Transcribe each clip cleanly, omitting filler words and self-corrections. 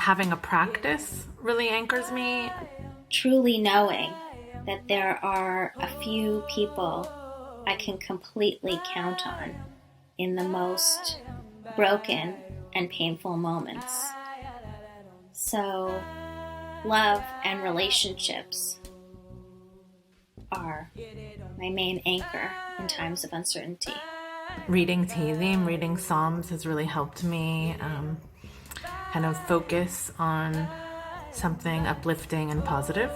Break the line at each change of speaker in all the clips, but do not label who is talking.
having a practice really anchors me.
Truly knowing that there are a few people I can completely count on in the most broken and painful moments. So, love and relationships are my main anchor in times of uncertainty.
Reading Tehillim, reading Psalms has really helped me kind of focus on something uplifting and positive.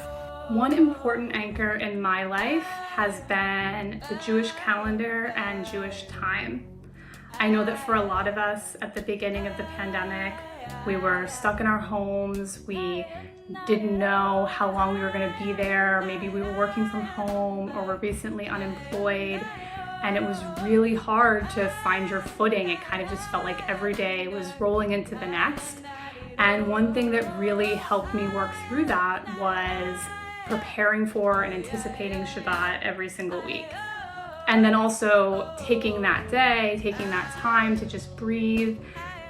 One important anchor in my life has been the Jewish calendar and Jewish time. I know that for a lot of us at the beginning of the pandemic, we were stuck in our homes. We didn't know how long we were going to be there. Maybe we were working from home or were recently unemployed. And it was really hard to find your footing. It kind of just felt like every day was rolling into the next. And one thing that really helped me work through that was preparing for and anticipating Shabbat every single week. And then also taking that day, taking that time to just breathe,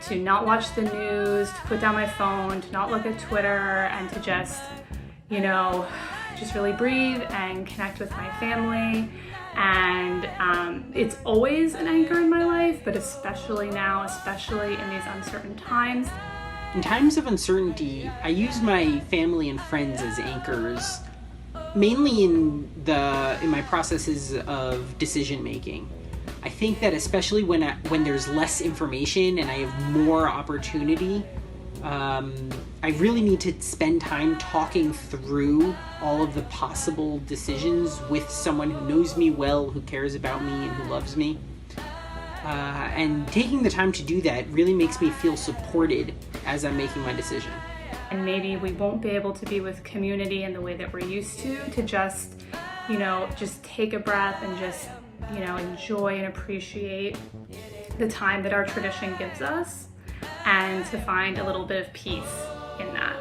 to not watch the news, to put down my phone, to not look at Twitter, and to just, just really breathe and connect with my family. And it's always an anchor in my life, but especially now, especially in these uncertain times.
In times of uncertainty, I use my family and friends as anchors, mainly in my processes of decision making. I think that especially when there's less information and I have more opportunity, I really need to spend time talking through all of the possible decisions with someone who knows me well, who cares about me, and who loves me. And taking the time to do that really makes me feel supported as I'm making my decision.
And maybe we won't be able to be with community in the way that we're used to just take a breath and just, enjoy and appreciate the time that our tradition gives us, and to find a little bit of peace in that.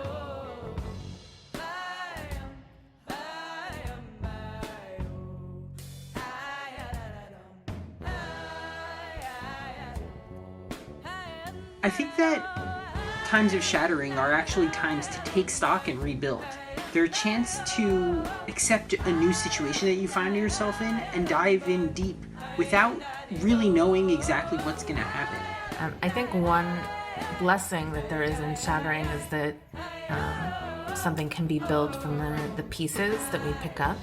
I think that times of shattering are actually times to take stock and rebuild. They're a chance to accept a new situation that you find yourself in and dive in deep without really knowing exactly what's going to happen.
I think one blessing that there is in shattering is that something can be built from the pieces that we pick up.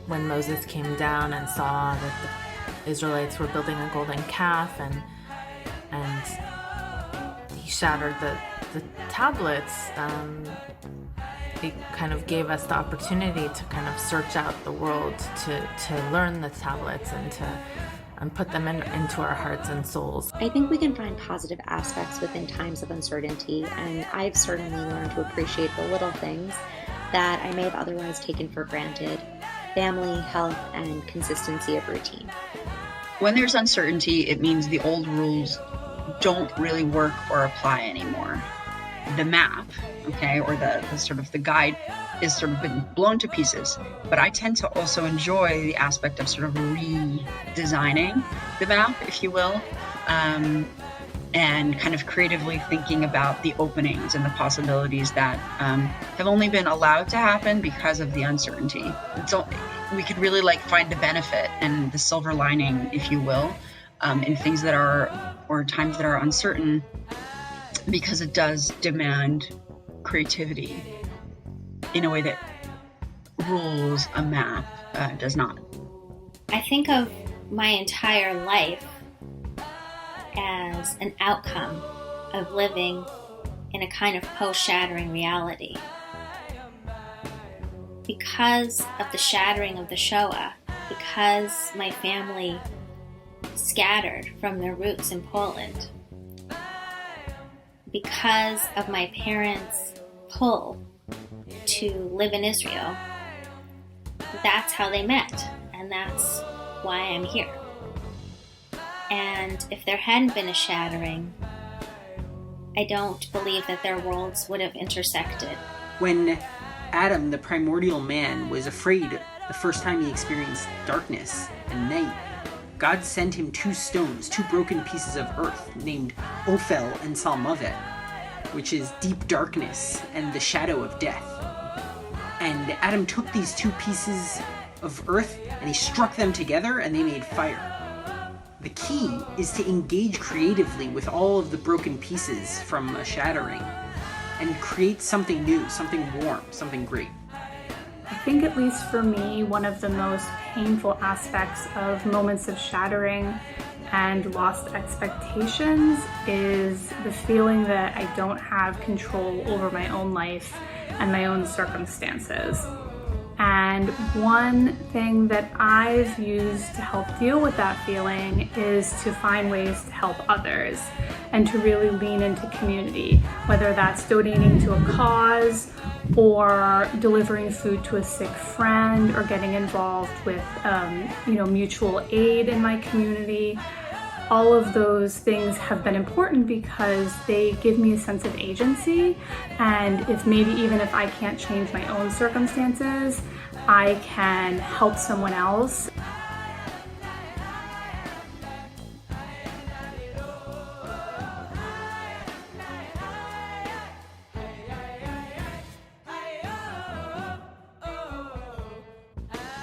When Moses came down and saw that the Israelites were building a golden calf and he shattered the tablets, it kind of gave us the opportunity to kind of search out the world, to learn the tablets and put them into our hearts and souls.
I think we can find positive aspects within times of uncertainty, and I've certainly learned to appreciate the little things that I may have otherwise taken for granted: family, health, and consistency of routine.
When there's uncertainty, it means the old rules don't really work or apply anymore. The map, or the sort of the guide is sort of been blown to pieces, but I tend to also enjoy the aspect of sort of redesigning the map, if you will, and kind of creatively thinking about the openings and the possibilities that have only been allowed to happen because of the uncertainty. So we could really find the benefit and the silver lining, if you will, in things that are, or times that are uncertain, because it does demand creativity in a way that rules, a map, does not.
I think of my entire life as an outcome of living in a kind of post-shattering reality. Because of the shattering of the Shoah, because my family scattered from their roots in Poland, because of my parents' pull to live in Israel, that's how they met, and that's why I'm here. And if there hadn't been a shattering, I don't believe that their worlds would have intersected.
When Adam, the primordial man, was afraid the first time he experienced darkness and night, God sent him two stones, two broken pieces of earth, named Ophel and Salmavet. which is deep darkness and the shadow of death. And Adam took these two pieces of earth and he struck them together and they made fire. The key is to engage creatively with all of the broken pieces from a shattering and create something new, something warm, something great.
I think, at least for me, one of the most painful aspects of moments of shattering and lost expectations is the feeling that I don't have control over my own life and my own circumstances. And one thing that I've used to help deal with that feeling is to find ways to help others and to really lean into community, whether that's donating to a cause or delivering food to a sick friend or getting involved with mutual aid in my community. All of those things have been important because they give me a sense of agency, and even if I can't change my own circumstances, I can help someone else.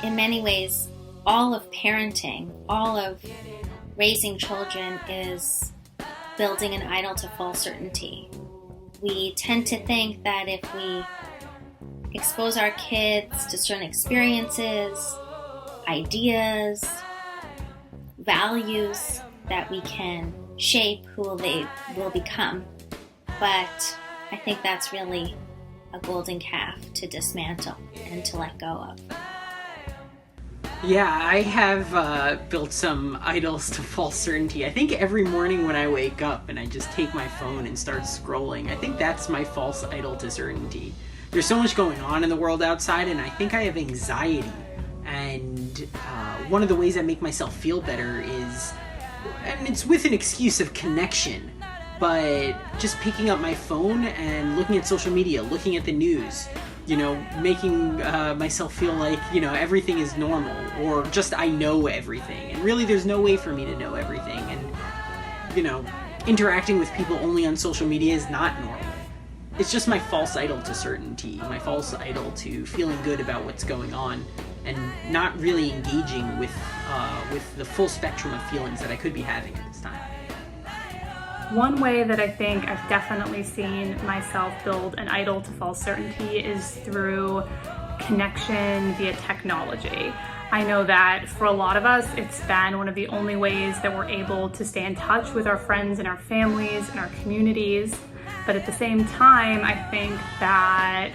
In many ways, all of parenting, all of raising children is building an idol to false certainty. We tend to think that if we expose our kids to certain experiences, ideas, values, that we can shape who they will become. But I think that's really a golden calf to dismantle and to let go of.
Yeah, I have built some idols to false certainty. I think every morning when I wake up and I just take my phone and start scrolling, I think that's my false idol to certainty. There's so much going on in the world outside, and I think I have anxiety. And one of the ways I make myself feel better is, and it's with an excuse of connection, but just picking up my phone and looking at social media, looking at the news, making myself feel like, everything is normal, or just I know everything. And really there's no way for me to know everything. And, interacting with people only on social media is not normal. It's just my false idol to certainty, my false idol to feeling good about what's going on and not really engaging with the full spectrum of feelings that I could be having at this time.
One way that I think I've definitely seen myself build an idol to false certainty is through connection via technology. I know that for a lot of us, it's been one of the only ways that we're able to stay in touch with our friends and our families and our communities. But at the same time, I think that,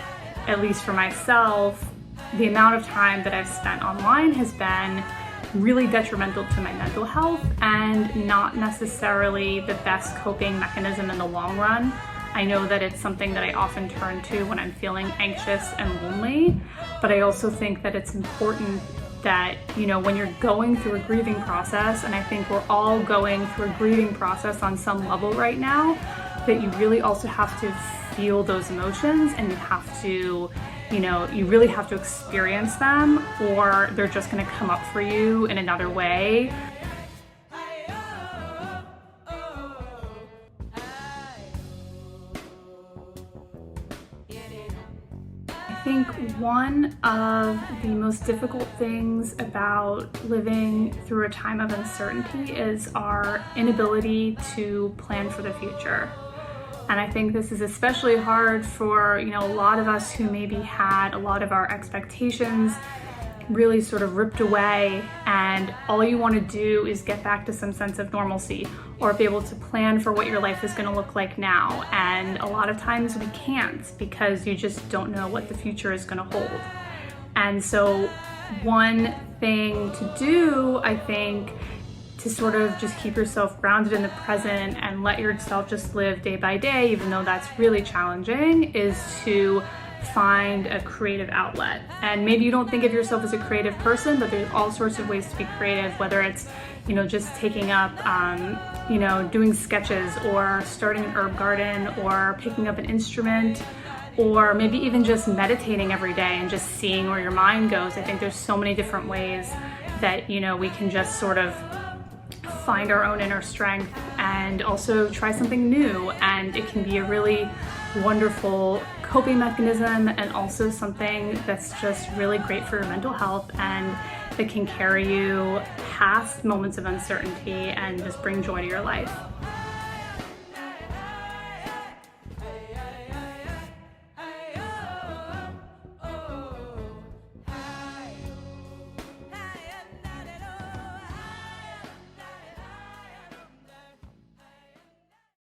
at least for myself, the amount of time that I've spent online has been really detrimental to my mental health and not necessarily the best coping mechanism in the long run. I know that it's something that I often turn to when I'm feeling anxious and lonely, but I also think that it's important that, when you're going through a grieving process, and I think we're all going through a grieving process on some level right now, that you really also have to feel those emotions, and you have to, you really have to experience them, or they're just going to come up for you in another way. I think one of the most difficult things about living through a time of uncertainty is our inability to plan for the future. And I think this is especially hard for, a lot of us who maybe had a lot of our expectations really sort of ripped away, and all you want to do is get back to some sense of normalcy or be able to plan for what your life is going to look like now. And a lot of times we can't, because you just don't know what the future is going to hold. And so one thing to do, I think, to sort of just keep yourself grounded in the present and let yourself just live day by day, even though that's really challenging, is to find a creative outlet. And maybe you don't think of yourself as a creative person, but there's all sorts of ways to be creative, whether it's, just taking up, doing sketches, or starting an herb garden, or picking up an instrument, or maybe even just meditating every day and just seeing where your mind goes. I think there's so many different ways that, we can just sort of find our own inner strength and and also try something new. And it can be a really wonderful coping mechanism and also something that's just really great for your mental health and that can carry you past moments of uncertainty and just bring joy to your life.